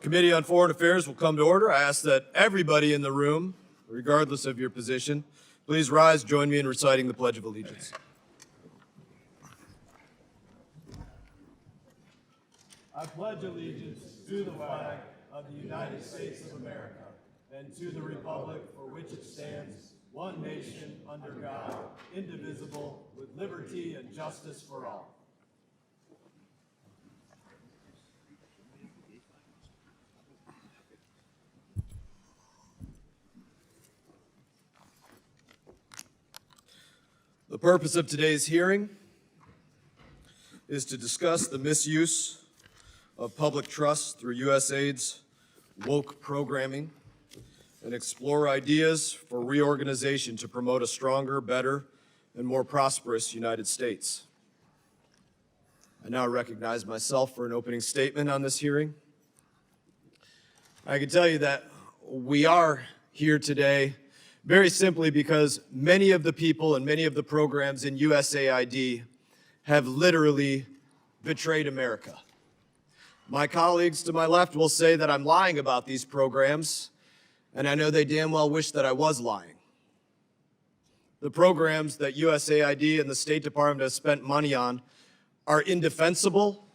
Committee on Foreign Affairs will come to order. I ask that everybody in the room, regardless of your position, please rise, join me in reciting the Pledge of Allegiance. I pledge allegiance to the flag of the United States of America and to the republic for which it stands, one nation, under God, indivisible, with liberty and justice for all. The purpose of today's hearing is to discuss the misuse of public trust through USAID's woke programming and explore ideas for reorganization to promote a stronger, better, and more prosperous United States. I now recognize myself for an opening statement on this hearing. I can tell you that we are here today very simply because many of the people and many of the programs in USAID have literally betrayed America. My colleagues to my left will say that I'm lying about these programs, and I know they damn well wish that I was lying. The programs that USAID and the State Department have spent money on are indefensible.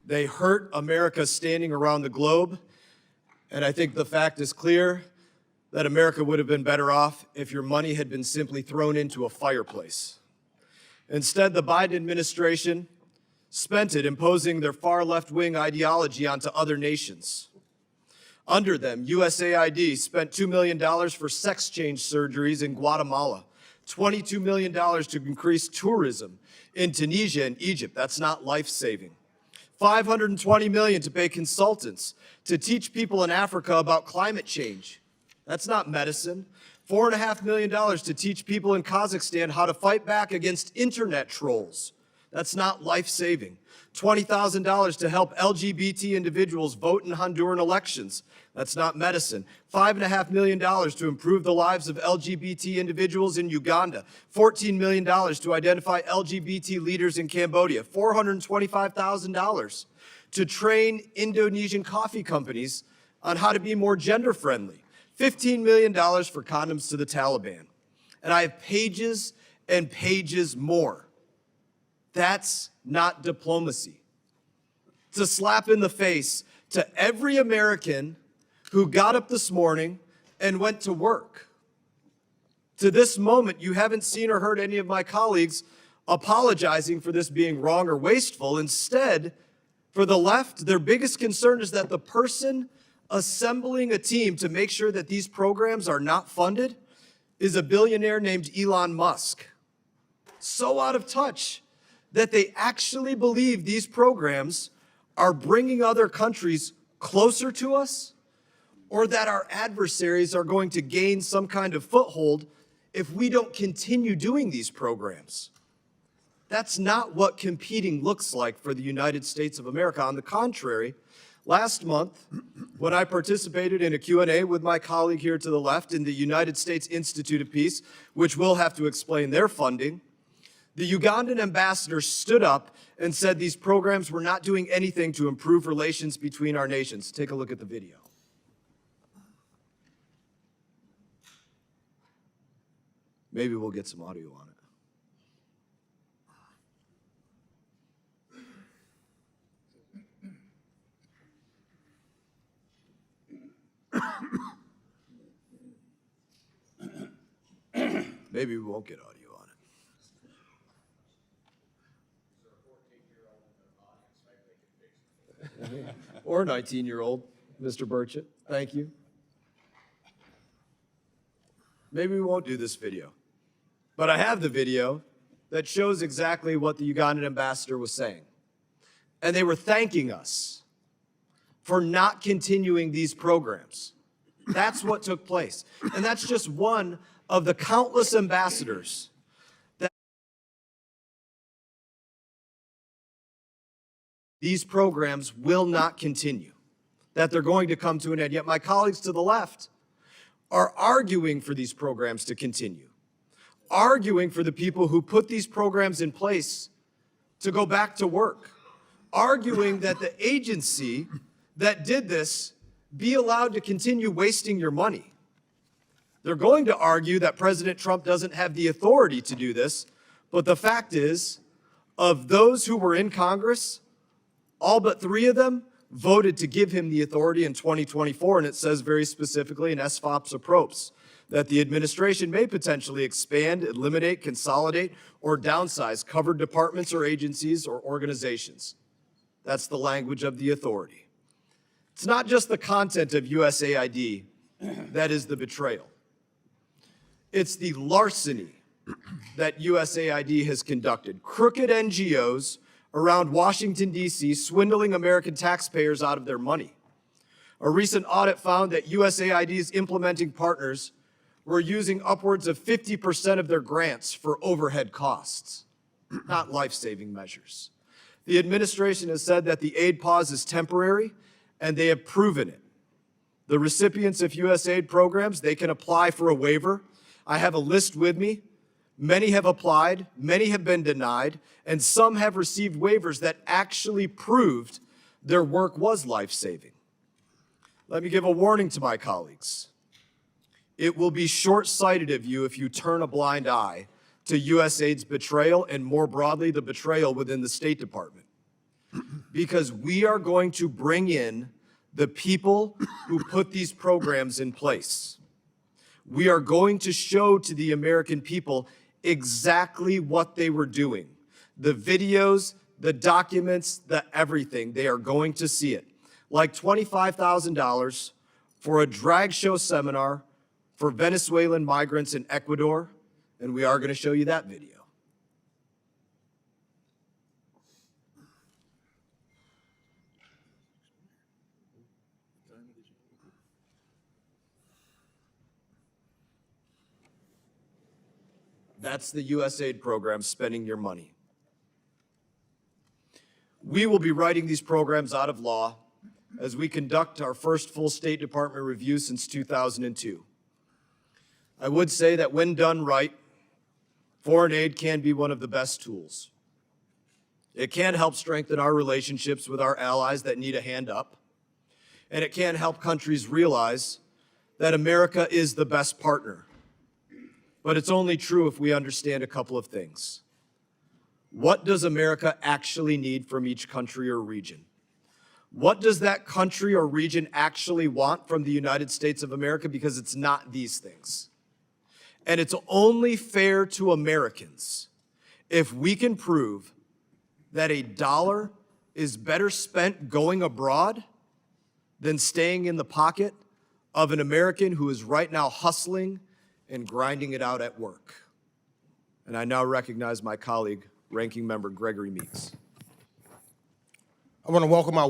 They hurt America standing around the globe, and I think the fact is clear that America would have been better off if your money had been simply thrown into a fireplace. Instead, the Biden administration spent it imposing their far left-wing ideology onto other nations. Under them, USAID spent $2 million for sex change surgeries in Guatemala, $22 million to increase tourism in Tunisia and Egypt. That's not life-saving. $520 million to pay consultants to teach people in Africa about climate change. That's not medicine. $4.5 million to teach people in Kazakhstan how to fight back against internet trolls. That's not life-saving. $20,000 to help LGBT individuals vote in Honduran elections. That's not medicine. $5.5 million to improve the lives of LGBT individuals in Uganda. $14 million to identify LGBT leaders in Cambodia. $425,000 to train Indonesian coffee companies on how to be more gender-friendly. $15 million for condoms to the Taliban. And I have pages and pages more. That's not diplomacy. It's a slap in the face to every American who got up this morning and went to work. To this moment, you haven't seen or heard any of my colleagues apologizing for this being wrong or wasteful. Instead, for the left, their biggest concern is that the person assembling a team to make sure that these programs are not funded is a billionaire named Elon Musk. So out of touch that they actually believe these programs are bringing other countries closer to us, or that our adversaries are going to gain some kind of foothold if we don't continue doing these programs. That's not what competing looks like for the United States of America. On the contrary, last month, when I participated in a Q&A with my colleague here to the left in the United States Institute of Peace, which will have to explain their funding, the Ugandan ambassador stood up and said these programs were not doing anything to improve relations between our nations. Take a look at the video. Maybe we'll get some audio on it. Maybe we won't get audio on it. Or a 19-year-old, Mr. Burchett. Thank you. Maybe we won't do this video. But I have the video that shows exactly what the Ugandan ambassador was saying. And they were thanking us for not continuing these programs. That's what took place. And that's just one of the countless ambassadors that these programs will not continue, that they're going to come to an end. Yet my colleagues to the left are arguing for these programs to continue, arguing for the people who put these programs in place to go back to work, arguing that the agency that did this be allowed to continue wasting your money. They're going to argue that President Trump doesn't have the authority to do this, but the fact is, of those who were in Congress, all but 3 of them voted to give him the authority in 2024, and it says very specifically in SFOP's approach that the administration may potentially expand, eliminate, consolidate, or downsize covered departments or agencies or organizations. That's the language of the authority. It's not just the content of USAID that is the betrayal. It's the larceny that USAID has conducted. Crooked NGOs around Washington, D.C., swindling American taxpayers out of their money. A recent audit found that USAID's implementing partners were using upwards of 50% of their grants for overhead costs, not life-saving measures. The administration has said that the aid pause is temporary, and they have proven it. The recipients of USAID programs, they can apply for a waiver. I have a list with me. Many have applied, many have been denied, and some have received waivers that actually proved their work was life-saving. Let me give a warning to my colleagues. It will be short-sighted of you if you turn a blind eye to USAID's betrayal and more broadly the betrayal within the State Department. Because we are going to bring in the people who put these programs in place. We are going to show to the American people exactly what they were doing. The videos, the documents, the everything, they are going to see it. Like $25,000 for a drag show seminar for Venezuelan migrants in Ecuador, and we are going to show you that video. That's the USAID program spending your money. We will be writing these programs out of law as we conduct our first full State Department review since 2002. I would say that when done right, foreign aid can be one of the best tools. It can help strengthen our relationships with our allies that need a hand up, and it can help countries realize that America is the best partner. But it's only true if we understand a couple of things. What does America actually need from each country or region? What does that country or region actually want from the United States of America? Because it's not these things. And it's only fair to Americans if we can prove that a dollar is better spent going abroad than staying in the pocket of an American who is right now hustling and grinding it out at work. And I now recognize my colleague, Ranking Member Gregory Meeks. I want to welcome our